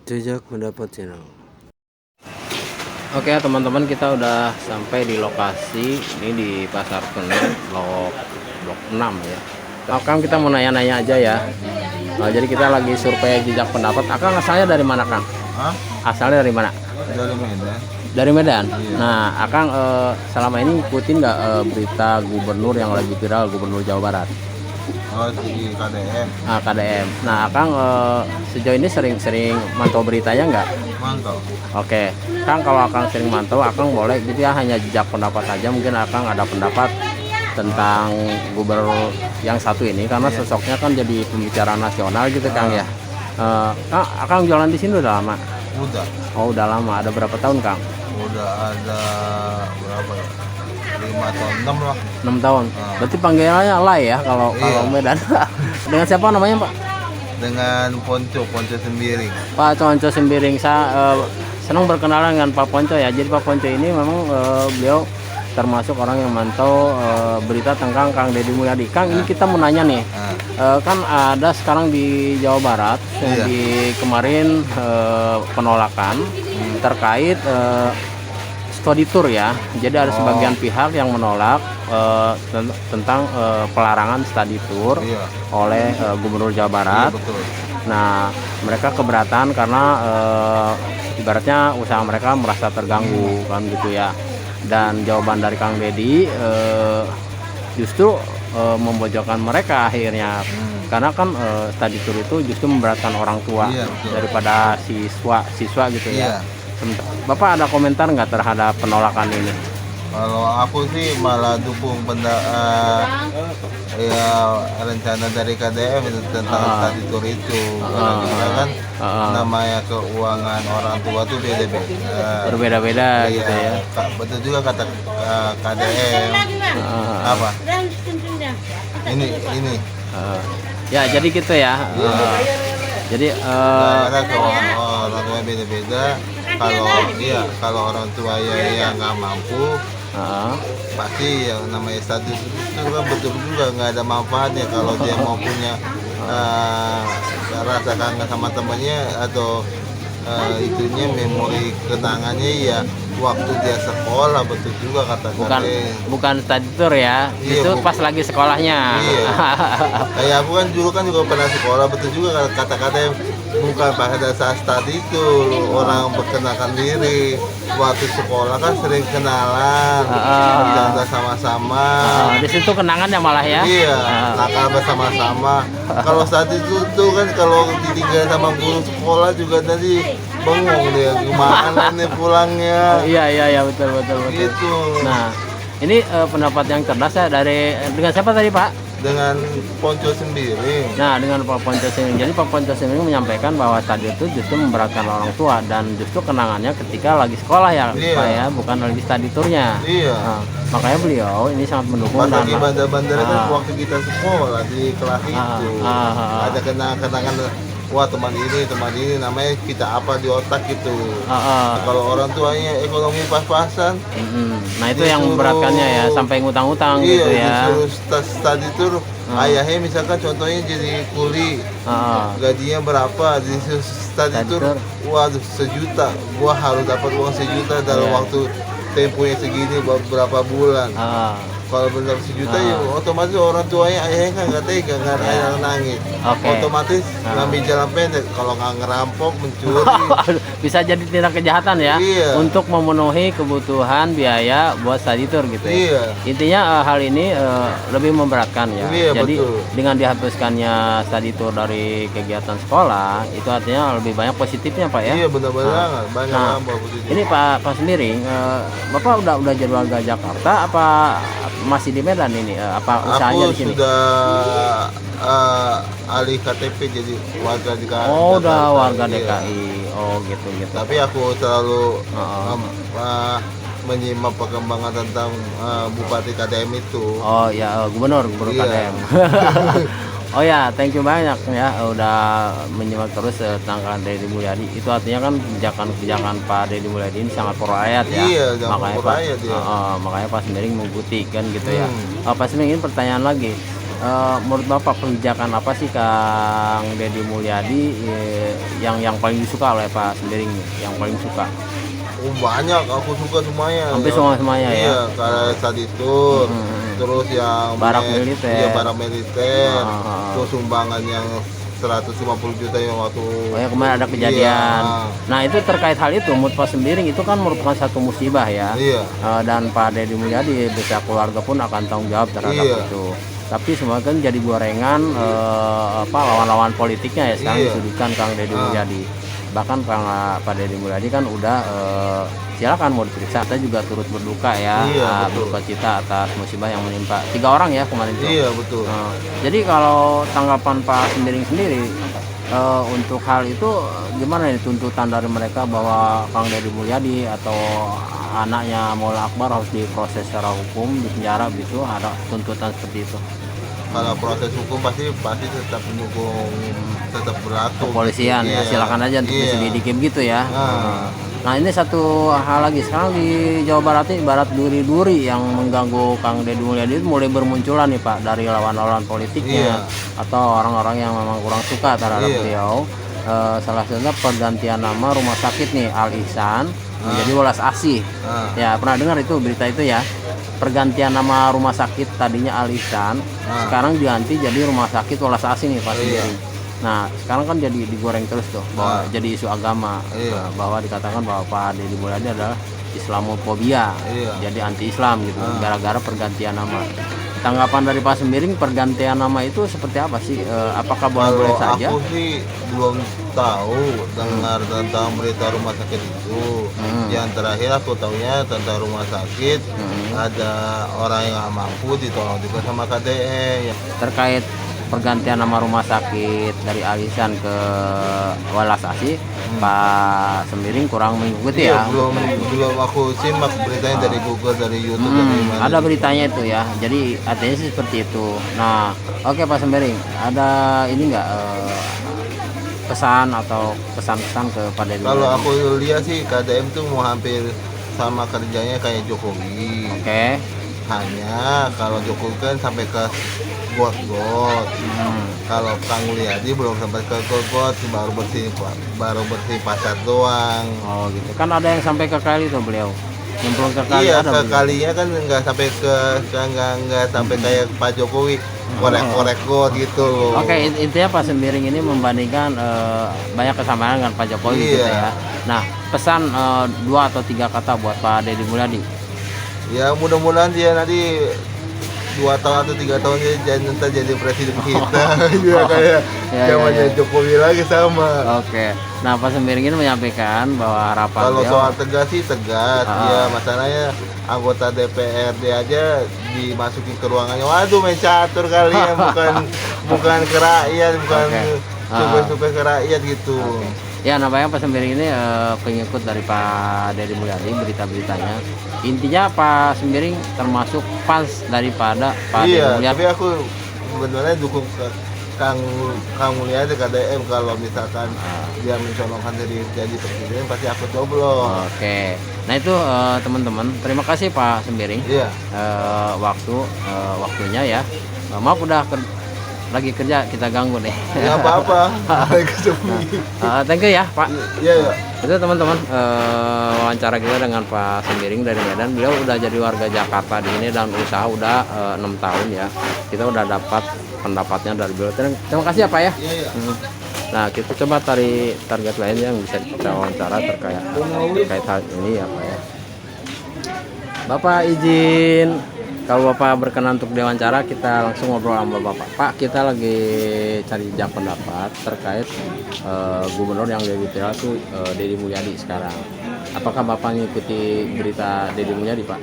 Jejak pendapat channel. Oke teman-teman, kita udah sampai di lokasi ini di Pasar Senen blok 6 ya. Kang, kita mau nanya-nanya aja ya. Jadi kita lagi survei jejak pendapat. Akang asalnya dari mana, Kang? Asalnya dari mana? Dari Medan. Dari Medan. Iya. Nah, Akang selama ini ngikutin nggak berita gubernur yang lagi viral, Gubernur Jawa Barat? Oh, di KDM. KDM. Nah, Akang sejauh ini sering mantau beritanya nggak? Mantap. Oke, Kang, kalau Akang sering mantau, Akang boleh gitu ya, hanya jejak pendapat aja. Mungkin Akang ada pendapat tentang gubernur yang satu ini, karena sosoknya kan jadi pembicaraan nasional gitu, Kang ya. Kang, Akang jualan di sini udah lama? Udah. Oh, udah lama. Ada berapa tahun, Kang? Udah ada berapa ya? 5 tahun, 6 lah. 6 tahun. Berarti panggilannya Lai ya kalau Medan. Dengan siapa namanya, Pak? Dengan Ponco Sembiring. Pak Ponco Sembiring. Saya senang berkenalan dengan Pak Ponco ya. Jadi Pak Ponco ini memang beliau termasuk orang yang mantau berita tentang Kang Deddy Mulyadi. Kang, ini kita mau nanya nih. Kan ada sekarang di Jawa Barat di kemarin penolakan terkait study tour ya. Jadi ada sebagian pihak yang menolak tentang pelarangan study tour oleh Gubernur Jawa Barat. Iya, betul. Nah, mereka keberatan karena ibaratnya usaha mereka merasa terganggu kan gitu ya. Dan jawaban dari Kang Deddy justru memojokkan mereka akhirnya. Karena kan study tour itu justru memberatkan orang tua daripada siswa gitu ya. Bapak ada komentar nggak terhadap penolakan ini? Kalau aku sih malah dukung rencana dari KDM itu tentang study tour itu. Karena kan namanya keuangan orang tua tuh beda-beda. Berbeda-beda gitu ya. Betul juga kata KDM. Apa? Ini. Ya, jadi gitu ya. Jadi Karena keuangan orang tua beda-beda. Kalau orang tua yang nggak mampu, pasti yang namanya status itu kan betul juga nggak ada manfaatnya kalau dia mau punya rasa kangen sama temannya atau itunya memori kenangannya ya waktu dia sekolah. Betul juga kata bukan study tour ya. Itu pas lagi sekolahnya. Kayak aku kan dulu kan juga pernah sekolah. Betul juga kata-kata bukan pada saat study itu orang berkenakan diri. Waktu sekolah kan sering kenalan, bercanda sama-sama. Di situ kenangannya malah ya. Iya, nakal bersama-sama. Kalau saat itu tuh kan kalau ditinggal sama guru sekolah juga tadi bengong dia gimana nih pulangnya. Iya betul. Gitu. Nah, ini pendapat yang cerdas ya dengan siapa tadi, Pak? Dengan Ponco Sembiring. Nah, dengan Pak Ponco Sembiring. Jadi Pak Ponco Sembiring menyampaikan bahwa tadi itu justru memberatkan orang tua dan justru kenangannya ketika lagi sekolah ya, Pak ya, bukan lagi study tournya. Iya. Makanya beliau ini sangat mendukung. Pas lagi bandar-bandar kan waktu kita sekolah di kelas itu ada kenangan. Wah, teman ini namanya kita apa di otak gitu. Kalau orang tuanya ekonomi pas-pasan. Nah, itu yang memberatkannya ya, sampai ngutang-ngutang gitu ya. Disuruh study tour, ayahnya misalkan contohnya jadi kuli, gajinya berapa, disuruh study tour, waduh 1 juta, gua harus dapat uang 1 juta dalam waktu temponya segini berapa bulan. Kalau benar 1 juta ya otomatis orang tuanya ayahnya kan nggak tega, nggak ada nangis. Otomatis ngambil jalan pendek. Kalau nggak ngerampok, mencuri, bisa jadi tindak kejahatan ya. Untuk memenuhi kebutuhan biaya buat study tour gitu ya. Intinya hal ini lebih memberatkan ya. Jadi dengan dihapuskannya study tour dari kegiatan sekolah itu artinya lebih banyak positifnya, Pak ya. Iya, benar-benar banyak positif. Ini Pak Sembiring, Bapak udah jadi warga Jakarta apa masih di Medan ini? Apa usahanya di sini? Aku sudah alih KTP jadi warga DKI. Oh, udah warga DKI. Oh, gitu. Tapi aku selalu menyimak perkembangan tentang Bupati KDM itu. Oh ya, Gubernur KDM. Oh ya, thank you banyak ya udah menyimak terus tentang Kang Deddy Mulyadi. Itu artinya kan kebijakan Pak Deddy Mulyadi ini sangat pro rakyat ya. Iya, makanya pro rakyat ya. makanya Pak Sembiring mengikuti kan gitu ya. Pak Sembiring, ini pertanyaan lagi. menurut Bapak kebijakan apa sih Kang Deddy Mulyadi yang paling disuka oleh Pak Sembiring nih, yang paling suka? Oh, banyak, aku suka semuanya. Hampir semuanya ya. Iya, kayak tadi itu, terus yang Barak militer. Iya, barak militer. Ah. Terus sumbangan yang 150 juta yang waktu yang kemarin ada kejadian. Iya. Nah, itu terkait hal itu, menurut Pak Sembiring itu kan merupakan satu musibah ya. Iya. Dan Pak Deddy Mulyadi beserta keluarga pun akan tanggung jawab terhadap Iya. itu. Tapi semua kan jadi gorengan lawan-lawan politiknya ya sekarang Iya. disudutkan Kang Deddy Mulyadi. Bahkan Pak Deddy Mulyadi kan udah silakan mau diperiksa. Kita juga turut berduka ya, Iya, betul. berduka cita atas musibah yang menimpa 3 orang ya kemarin itu. Iya, betul. Jadi kalau tanggapan Pak Sembiring sendiri untuk hal itu gimana nih tuntutan dari mereka bahwa Kang Deddy Mulyadi atau anaknya Maula Akbar harus diproses secara hukum, di penjara gitu, ada tuntutan seperti itu? Kalau proses hukum pasti tetap mendukung, tetap berlaku. Kepolisian ya, Iya. silakan aja untuk Iya. diselidikin gitu ya. Nah. Nah, ini satu hal lagi, sekarang di Jawa Barat ini ibarat duri-duri yang mengganggu Kang Deddy Mulyadi itu mulai bermunculan nih Pak, dari lawan-lawan politiknya atau orang-orang yang memang kurang suka terhadap beliau. Salah satunya pergantian nama rumah sakit nih, Al Ihsan menjadi Welas Asih. Ya, pernah dengar itu berita itu ya? Pergantian nama rumah sakit tadinya Al Ihsan, sekarang diganti jadi Rumah Sakit Welas Asih nih Pak Sembiring. Nah, sekarang kan jadi digoreng terus tuh bahwa jadi isu agama, bahwa dikatakan bahwa Pak Deddy Mulyadi adalah Islamofobia, jadi anti-Islam gitu, gara-gara pergantian nama. Tanggapan dari Pak Sembiring pergantian nama itu seperti apa sih? Apakah boleh-boleh saja? Aku sih belum tahu dengar tentang berita rumah sakit itu. Yang terakhir aku tahunya tentang rumah sakit ada orang yang nggak mampu ditolong juga sama KDE. Terkait pergantian nama rumah sakit dari Al Ihsan ke Welas Asih, Pak Sembiring kurang mengikuti ya? Belum aku simak beritanya dari Google, dari YouTube, dari mana. Ada beritanya itu ya, jadi artinya sih seperti itu. Nah, oke Pak Sembiring, ada ini nggak pesan atau pesan-pesan ke Pak Deddy? Kalau aku lihat sih KDM tuh mau hampir sama kerjanya kayak Jokowi. Oke. Hanya kalau Jokowi kan sampai ke got-got. Kalau Kang Mulyadi belum sampai ke got-got, baru bersih pasar doang. Oh gitu. Kan ada yang sampai ke kali tuh beliau. Nyemplung ke kali Iya, ada ke beliau. kalinya kan nggak sampai nggak sampai kayak Pak Jokowi korek-korek got gitu. Oke, intinya Pak Sembiring ini membandingkan banyak kesamaan dengan Pak Jokowi gitu ya. Nah, pesan 2 atau 3 kata buat Pak Deddy Mulyadi. Ya mudah-mudahan dia nanti 2 tahun atau 3 tahun jadi presiden kita. Juga kayak zamannya Jokowi lagi sama. Oke. Nah, Pak Sembiring ini menyampaikan bahwa harapan Kalau beliau soal tegas sih tegas. Ya masalahnya anggota DPRD aja dimasukin ke ruangannya. Waduh, main catur kali ya, bukan ke rakyat, bukan survei ke rakyat gitu. Ya, namanya Pak Sembiring ini pengikut dari Pak Deddy Mulyadi, berita-beritanya. Intinya Pak Sembiring termasuk fans daripada Pak Deddy Mulyadi. Tapi aku sebenarnya dukung Kang Mulyadi KDM. Kalau misalkan dia mencolongkan jadi presiden, pasti aku coblos. Oke. Nah itu teman-teman, terima kasih Pak Sembiring. Iya. Waktunya ya. Maaf udah lagi kerja kita ganggu nih. Nggak apa-apa. Thank you ya Pak. Iya. Itu teman-teman wawancara kita dengan Pak Sembiring dari Medan. Beliau udah jadi warga Jakarta di sini dan usaha udah 6 tahun ya. Kita udah dapat pendapatnya dari beliau. Terima kasih ya Pak ya. Iya. Nah kita coba cari target lain yang bisa kita wawancara terkait hal ini ya Pak ya. Bapak izin, kalau Bapak berkenan untuk diwawancara, kita langsung ngobrol sama Bapak. Pak, kita lagi cari jam pendapat terkait gubernur yang jadi viral itu Deddy Mulyadi sekarang. Apakah Bapak mengikuti berita Deddy Mulyadi, Pak?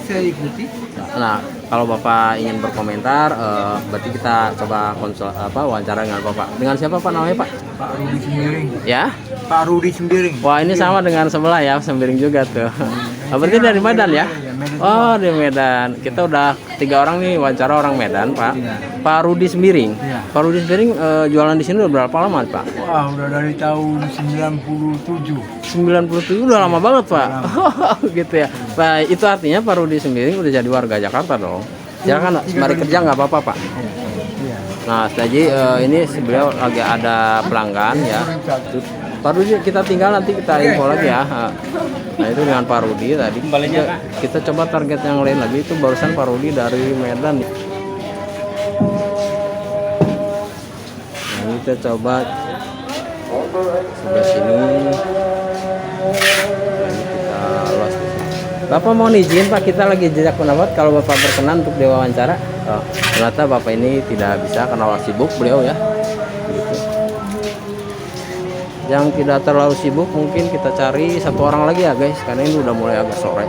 Saya ikuti. Nah, kalau Bapak ingin berkomentar, berarti kita coba wawancara dengan Bapak. Dengan siapa Pak namanya Pak? Pak Rudi Sembiring. Ya? Pak Rudi Sembiring. Wah, ini sama dengan sebelah ya, Sembiring juga tuh. Berarti dari Medan ya? Oh, di Medan. Kita udah 3 orang nih wawancara orang Medan, Pak. Pak Rudi Sembiring. Pak Rudi Sembiring jualan di sini udah berapa lama, Pak? Wah, udah dari tahun 97. 97 udah lama banget, Pak. Oh, gitu ya. Nah, itu artinya Pak Rudi Sembiring udah jadi warga Jakarta dong. Silakan mari kerja nggak apa-apa Pak. Iya. Nah tadi ini beliau lagi ada pelanggan ya. Pak Rudi kita tinggal nanti kita info lagi ya. Nah itu dengan Pak Rudi tadi. Kita coba target yang lain lagi, itu barusan Pak Rudi dari Medan. Nah kita coba sebelah sini. Nah, ini kita los. Bapak mau izin Pak, kita lagi jejak pendapat, kalau Bapak berkenan untuk diwawancara. Oh, ternyata Bapak ini tidak bisa karena sibuk beliau ya. Gitu. Yang tidak terlalu sibuk mungkin kita cari satu orang lagi ya guys, karena ini udah mulai agak sore.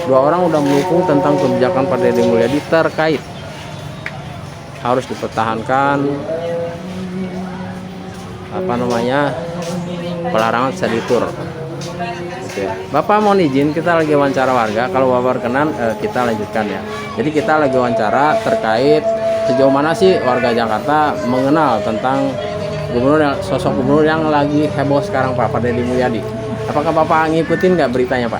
Dua orang udah mendukung tentang kebijakan Pak Deddy Mulyadi terkait harus dipertahankan pelarangan study tour. Gitu ya. Bapak mau izin, kita lagi wawancara warga, kalau Bapak berkenan kita lanjutkan ya. Jadi kita lagi wawancara terkait sejauh mana sih warga Jakarta mengenal tentang sosok gubernur yang lagi heboh sekarang Pak Deddy Mulyadi. Apakah Bapak ngikutin nggak beritanya Pak?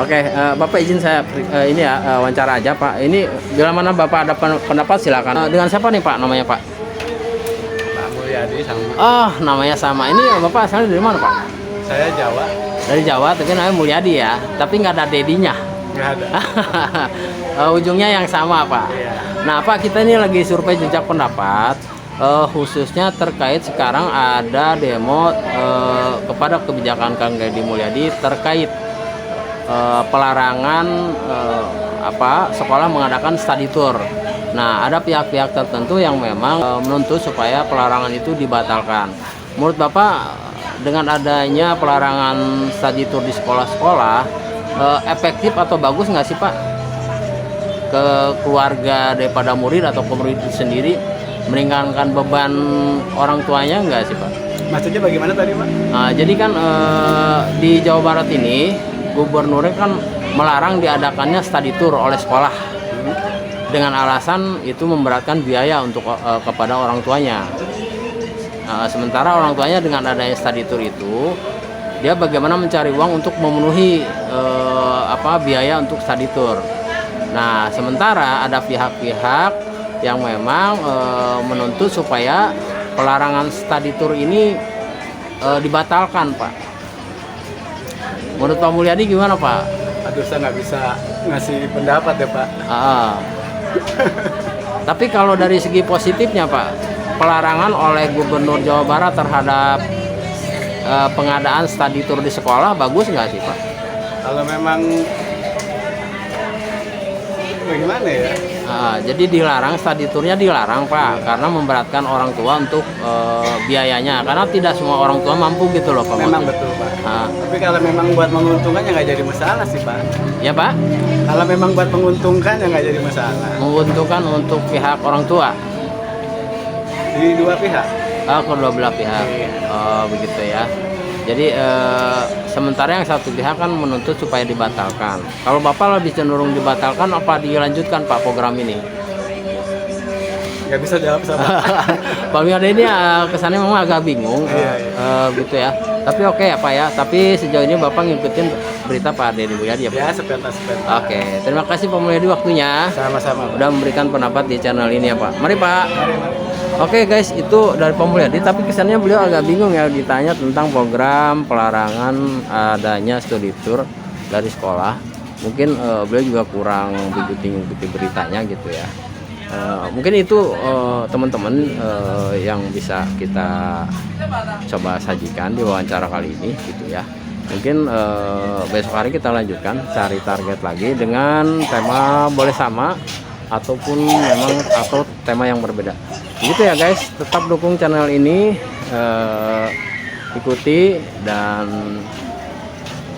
Oke, Bapak izin saya ini ya wawancara aja Pak. Ini bila mana Bapak ada pendapat silakan. Dengan siapa nih Pak namanya Pak? Pak Mulyadi sama. Oh, namanya sama. Ini Bapak asalnya dari mana Pak? Saya Jawa. Dari Jawa, tapi namanya Mulyadi ya. Tapi nggak ada dedinya. Nggak ada. Ujungnya yang sama Pak. Iya. Nah Pak, kita ini lagi survei jejak pendapat. Khususnya terkait sekarang ada demo kepada kebijakan Kang Deddy Mulyadi terkait pelarangan sekolah mengadakan study tour. Nah ada pihak-pihak tertentu yang memang menuntut supaya pelarangan itu dibatalkan. Menurut Bapak, dengan adanya pelarangan study tour di sekolah-sekolah efektif atau bagus nggak sih Pak ke keluarga daripada murid atau ke murid itu sendiri, meringankan beban orang tuanya nggak sih Pak? Maksudnya bagaimana tadi Pak? Nah, jadi kan di Jawa Barat ini gubernurnya kan melarang diadakannya study tour oleh sekolah dengan alasan itu memberatkan biaya untuk kepada orang tuanya. Sementara orang tuanya dengan adanya study tour itu, dia bagaimana mencari uang untuk memenuhi biaya untuk study tour. Nah, sementara ada pihak-pihak yang memang menuntut supaya pelarangan study tour ini dibatalkan, Pak. Menurut Pak Mulyadi gimana, Pak? Aduh, saya nggak bisa ngasih pendapat ya Pak. Tapi kalau dari segi positifnya, Pak, pelarangan oleh Gubernur Jawa Barat terhadap pengadaan study tour di sekolah bagus nggak sih, Pak? Kalau memang bagaimana ya? Jadi dilarang, study tournya dilarang Pak, karena memberatkan orang tua untuk biayanya, karena tidak semua orang tua mampu gitu loh Pak. Memang betul Pak. Tapi kalau memang buat menguntungkan ya nggak jadi masalah sih Pak. Ya Pak? Kalau memang buat menguntungkan ya nggak jadi masalah. Menguntungkan untuk pihak orang tua? Di dua pihak? Kedua belah pihak. Begitu ya. Jadi sementara yang satu pihak kan menuntut supaya dibatalkan. Kalau Bapak lebih cenderung dibatalkan apa dilanjutkan Pak program ini? Nggak bisa jawab sama. Pak Mulyadi ini kesannya memang agak bingung, gitu ya. Tapi oke ya Pak ya. Tapi sejauh ini Bapak ngikutin berita Pak Deddy Mulyadi ya Pak? Ya, sepeda. Oke, terima kasih Pak Mulyadi waktunya. Sama-sama. Udah memberikan pendapat di channel ini ya Pak. Mari Pak. Oke guys, itu dari Pak Mulyadi, tapi kesannya beliau agak bingung ya ditanya tentang program pelarangan adanya studi tour dari sekolah. Mungkin beliau juga kurang mengikuti beritanya gitu ya. Mungkin itu teman-teman yang bisa kita coba sajikan di wawancara kali ini gitu ya. Mungkin besok hari kita lanjutkan cari target lagi dengan tema boleh sama ataupun memang atau tema yang berbeda. Begitu ya guys, tetap dukung channel ini, ikuti dan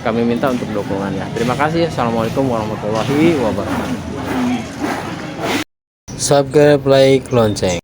kami minta untuk dukungannya. Terima kasih. Assalamualaikum warahmatullahi wabarakatuh. Subscribe, like, lonceng.